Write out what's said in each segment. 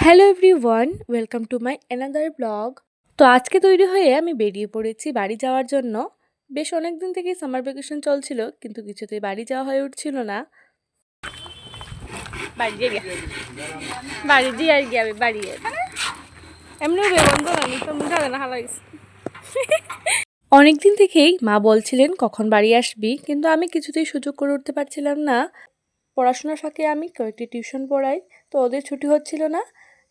Hello everyone, welcome to my another blog. তো আজকে তৈরি হয়ে আমি বেরিয়ে পড়েছি বাড়ি যাওয়ার জন্য। বেশ অনেক দিন থেকেই সামার ভ্যাকেশন চলছিল, কিন্তু কিছুতেই বাড়ি যাওয়া হয়ে উঠছিল না। অনেকদিন থেকেই মা বলছিলেন কখন বাড়ি আসবি, কিন্তু আমি কিছুতেই সুযোগ করে উঠতে পারছিলাম না। পড়াশোনার ফাঁকে আমি কয়েকটি টিউশন পড়াই, তো ওদের ছুটি হচ্ছিল না।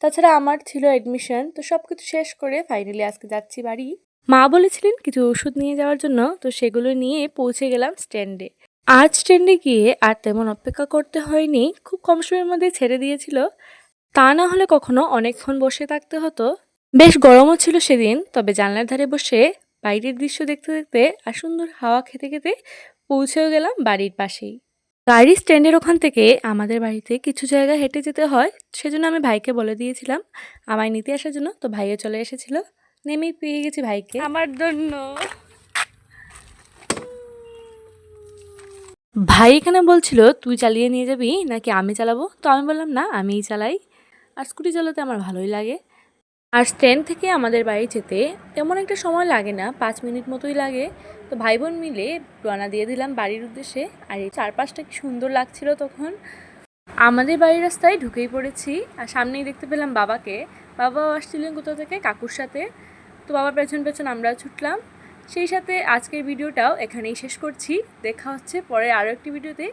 তাছাড়া আমার ছিল অ্যাডমিশন, তো সব কিছু শেষ করে ফাইনালি আজকে যাচ্ছি বাড়ি। মা বলেছিলেন কিছু ওষুধ নিয়ে যাওয়ার জন্য, তো সেগুলো নিয়ে পৌঁছে গেলাম স্ট্যান্ডে। আজ স্ট্যান্ডে গিয়ে আর তেমন অপেক্ষা করতে হয়নি, খুব কম সময়ের মধ্যে ছেড়ে দিয়েছিল। তা না হলে কখনো অনেকক্ষণ বসে থাকতে হতো। বেশ গরমও ছিল সেদিন, তবে জানলার ধারে বসে বাইরের দৃশ্য দেখতে দেখতে আর সুন্দর হাওয়া খেতে খেতে পৌঁছেও গেলাম বাড়ির পাশেই। গাড়ির স্ট্যান্ডের ওখান থেকে আমাদের বাড়িতে কিছু জায়গা হেঁটে যেতে হয়, সেজন্য আমি ভাইকে বলে দিয়েছিলাম আমায় নিতে আসার জন্য। তো ভাইও চলে এসেছিল, নেমেই পেয়ে গেছি ভাইকে আমার জন্য। ভাই এখানে বলছিল তুই চালিয়ে নিয়ে যাবি নাকি আমি চালাবো, তো আমি বললাম না, আমিই চালাই। আর স্কুটি চালাতে আমার ভালোই লাগে। আর স্ট্যান্ড থেকে আমাদের বাড়ি যেতে তেমন একটা সময় লাগে না, 5 মিনিট মতোই লাগে। তো ভাই বোন মিলে রওনা দিয়ে দিলাম বাড়ির উদ্দেশ্যে। আর এই চারপাশটা কি সুন্দর লাগছিল তখন। আমাদের বাড়ির রাস্তায় ঢুকেই পড়েছি, আর সামনেই দেখতে পেলাম বাবাকে। বাবাও আসছিলেন কোথাও থেকে কাকুর সাথে। তো বাবার পেছন পেছন আমরাও ছুটলাম। সেই সাথে আজকের ভিডিওটাও এখানেই শেষ করছি। দেখা হচ্ছে পরে আরও একটি ভিডিওতে।